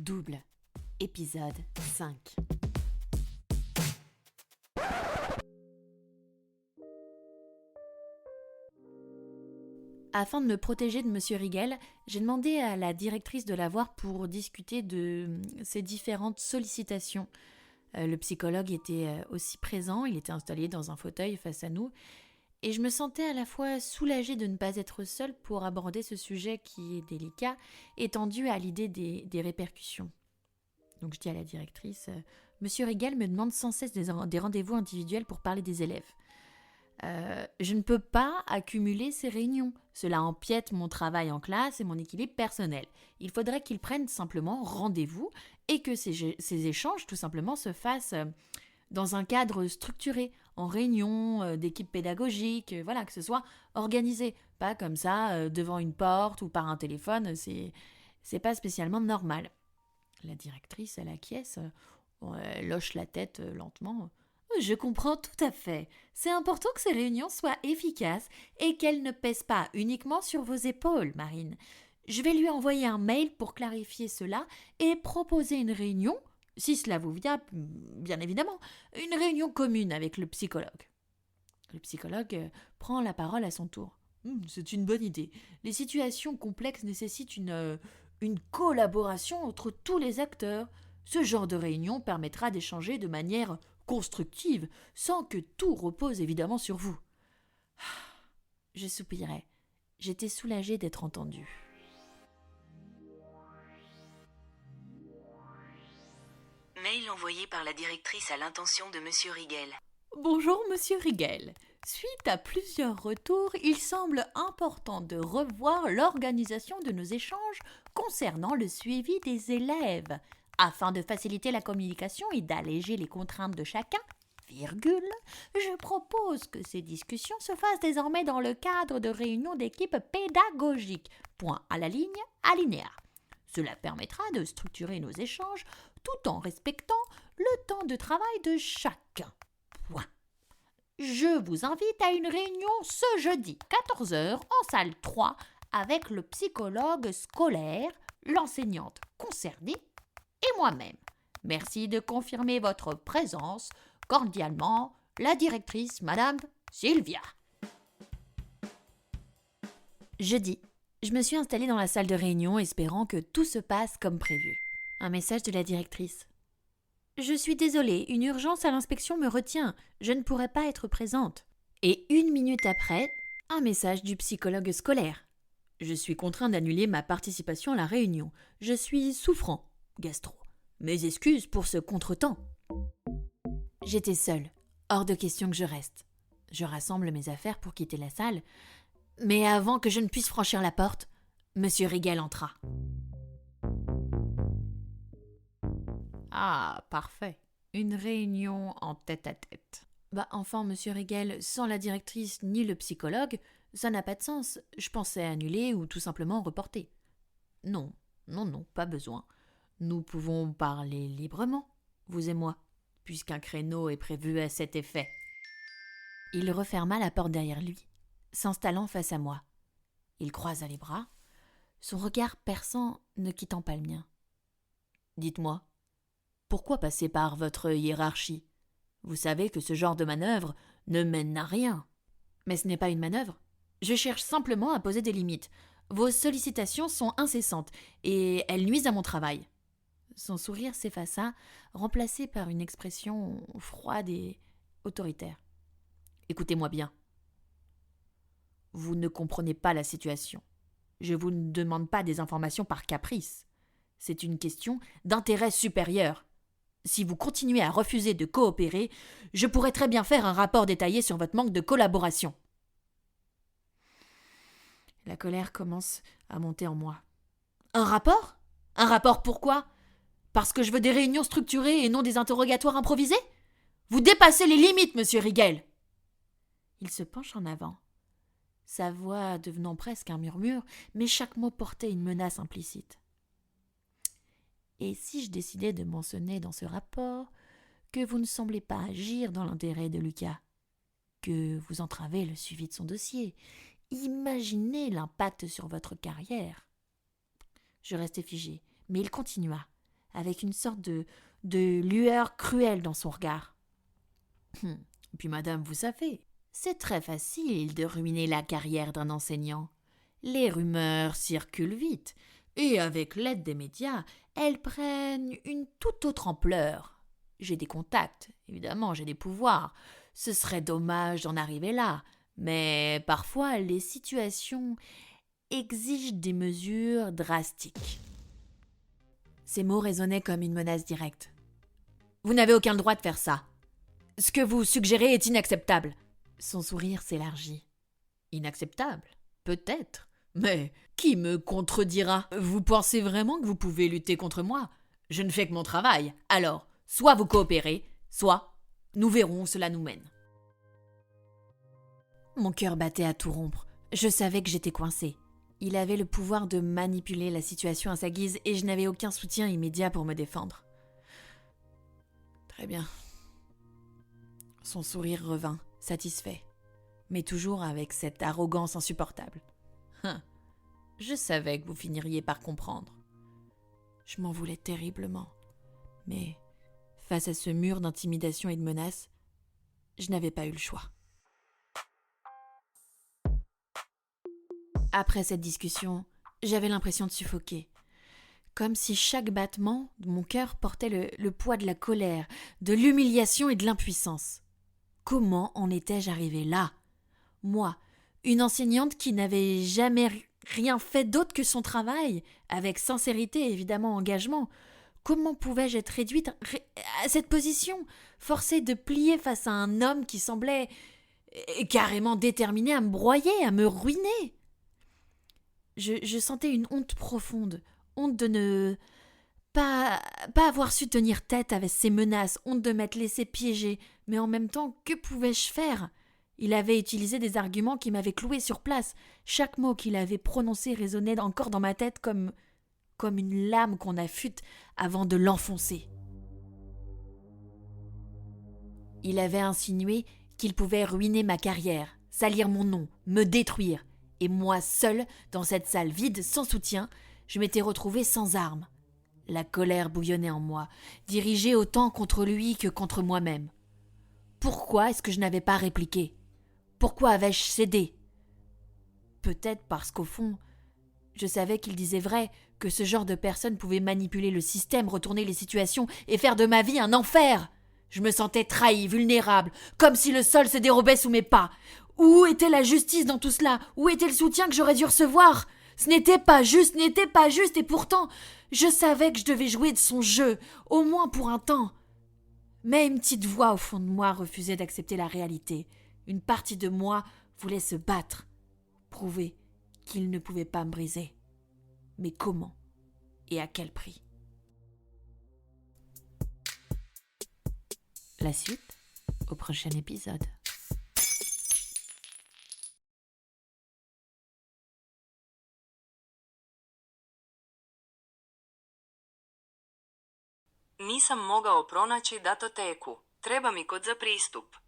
Double, épisode 5. Afin de me protéger de Monsieur Rigel, j'ai demandé à la directrice de la voir pour discuter de ces différentes sollicitations. Le psychologue était aussi présent, il était installé dans un fauteuil face à nous, et je me sentais à la fois soulagée de ne pas être seule pour aborder ce sujet qui est délicat et tendu à l'idée des répercussions. Donc je dis à la directrice, Monsieur Rigel me demande sans cesse des rendez-vous individuels pour parler des élèves. Je ne peux pas accumuler ces réunions. Cela empiète mon travail en classe et mon équilibre personnel. Il faudrait qu'ils prennent simplement rendez-vous et que ces échanges tout simplement se fassent dans un cadre structuré, en réunion d'équipe pédagogique, voilà, que ce soit organisé, pas comme ça devant une porte ou par un téléphone, c'est pas spécialement normal. La directrice, elle acquiesce, elle hoche la tête lentement. Je comprends tout à fait. C'est important que ces réunions soient efficaces et qu'elles ne pèsent pas uniquement sur vos épaules, Marine. Je vais lui envoyer un mail pour clarifier cela et proposer une réunion, si cela vous vient, bien évidemment, une réunion commune avec le psychologue. Le psychologue prend la parole à son tour. C'est une bonne idée. Les situations complexes nécessitent une collaboration entre tous les acteurs. Ce genre de réunion permettra d'échanger de manière constructive, sans que tout repose évidemment sur vous. Je soupirais. J'étais soulagée d'être entendue. Mail envoyé par la directrice à l'intention de Monsieur Rigel. Bonjour Monsieur Rigel. Suite à plusieurs retours, il semble important de revoir l'organisation de nos échanges concernant le suivi des élèves. Afin de faciliter la communication et d'alléger les contraintes de chacun, je propose que ces discussions se fassent désormais dans le cadre de réunions d'équipe pédagogique. Point à la ligne, alinéa. Cela permettra de structurer nos échanges tout en respectant le temps de travail de chacun. Point. Je vous invite à une réunion ce jeudi, 14h, en salle 3, avec le psychologue scolaire, l'enseignante concernée et moi-même. Merci de confirmer votre présence. Cordialement, la directrice, Madame Sylvia. Jeudi, je me suis installée dans la salle de réunion espérant que tout se passe comme prévu. Un message de la directrice. Je suis désolée, une urgence à l'inspection me retient. Je ne pourrai pas être présente. Et 1 minute après, un message du psychologue scolaire. Je suis contraint d'annuler ma participation à la réunion. Je suis souffrant. Gastro. Mes excuses pour ce contretemps. J'étais seule. Hors de question que je reste. Je rassemble mes affaires pour quitter la salle. Mais avant que je ne puisse franchir la porte, Monsieur Rigel entra. Ah, parfait. Une réunion en tête-à-tête. Enfin, Monsieur Rigel, sans la directrice ni le psychologue, ça n'a pas de sens. Je pensais annuler ou tout simplement reporter. Non, pas besoin. Nous pouvons parler librement, vous et moi, puisqu'un créneau est prévu à cet effet. Il referma la porte derrière lui, s'installant face à moi. Il croisa les bras, son regard perçant ne quittant pas le mien. Dites-moi, pourquoi passer par votre hiérarchie ? Vous savez que ce genre de manœuvre ne mène à rien. Mais ce n'est pas une manœuvre. Je cherche simplement à poser des limites. Vos sollicitations sont incessantes et elles nuisent à mon travail. Son sourire s'effaça, remplacé par une expression froide et autoritaire. Écoutez-moi bien. Vous ne comprenez pas la situation. Je vous ne demande pas des informations par caprice. C'est une question d'intérêt supérieur. Si vous continuez à refuser de coopérer, je pourrais très bien faire un rapport détaillé sur votre manque de collaboration. La colère commence à monter en moi. Un rapport ? Un rapport pourquoi ? Parce que je veux des réunions structurées et non des interrogatoires improvisés ? Vous dépassez les limites, Monsieur Rigel. Il se penche en avant, sa voix devenant presque un murmure, mais chaque mot portait une menace implicite. Et si je décidais de mentionner dans ce rapport que vous ne semblez pas agir dans l'intérêt de Lucas, que vous entravez le suivi de son dossier, imaginez l'impact sur votre carrière. Je restai figée, mais il continua. avec une sorte de lueur cruelle dans son regard. Puis madame, vous savez, c'est très facile de ruiner la carrière d'un enseignant. Les rumeurs circulent vite, et avec l'aide des médias, elles prennent une toute autre ampleur. J'ai des contacts, évidemment, j'ai des pouvoirs. Ce serait dommage d'en arriver là, mais parfois les situations exigent des mesures drastiques. Ces mots résonnaient comme une menace directe. Vous n'avez aucun droit de faire ça. Ce que vous suggérez est inacceptable. Son sourire s'élargit. Inacceptable? Peut-être. Mais qui me contredira? Vous pensez vraiment que vous pouvez lutter contre moi? Je ne fais que mon travail. Alors, soit vous coopérez, soit nous verrons où cela nous mène. Mon cœur battait à tout rompre. Je savais que j'étais coincée. Il avait le pouvoir de manipuler la situation à sa guise et je n'avais aucun soutien immédiat pour me défendre. Très bien. Son sourire revint, satisfait, mais toujours avec cette arrogance insupportable. Je savais que vous finiriez par comprendre. Je m'en voulais terriblement, mais face à ce mur d'intimidation et de menaces, je n'avais pas eu le choix. Après cette discussion, j'avais l'impression de suffoquer. Comme si chaque battement de mon cœur portait le poids de la colère, de l'humiliation et de l'impuissance. Comment en étais-je arrivée là? Moi, une enseignante qui n'avait jamais rien fait d'autre que son travail, avec sincérité et évidemment engagement. Comment pouvais-je être réduite à cette position, forcée de plier face à un homme qui semblait carrément déterminé à me broyer, à me ruiner? Je sentais une honte profonde, honte de ne pas avoir su tenir tête avec ses menaces, honte de m'être laissé piéger, mais en même temps, que pouvais-je faire? Il avait utilisé des arguments qui m'avaient cloué sur place. Chaque mot qu'il avait prononcé résonnait encore dans ma tête comme une lame qu'on affûte avant de l'enfoncer. Il avait insinué qu'il pouvait ruiner ma carrière, salir mon nom, me détruire. Et moi seule, dans cette salle vide, sans soutien, je m'étais retrouvée sans armes. La colère bouillonnait en moi, dirigée autant contre lui que contre moi-même. Pourquoi est-ce que je n'avais pas répliqué? Pourquoi avais-je cédé? Peut-être parce qu'au fond, je savais qu'il disait vrai, que ce genre de personne pouvait manipuler le système, retourner les situations et faire de ma vie un enfer. Je me sentais trahie, vulnérable, comme si le sol se dérobait sous mes pas. Où était la justice dans tout cela? Où était le soutien que j'aurais dû recevoir? Ce n'était pas juste, et pourtant, je savais que je devais jouer de son jeu, au moins pour un temps. Mais une petite voix au fond de moi refusait d'accepter la réalité. Une partie de moi voulait se battre, prouver qu'il ne pouvait pas me briser. Mais comment? Et à quel prix? La suite au prochain épisode. Nisam mogao pronaći datoteku. Treba mi kod za pristup.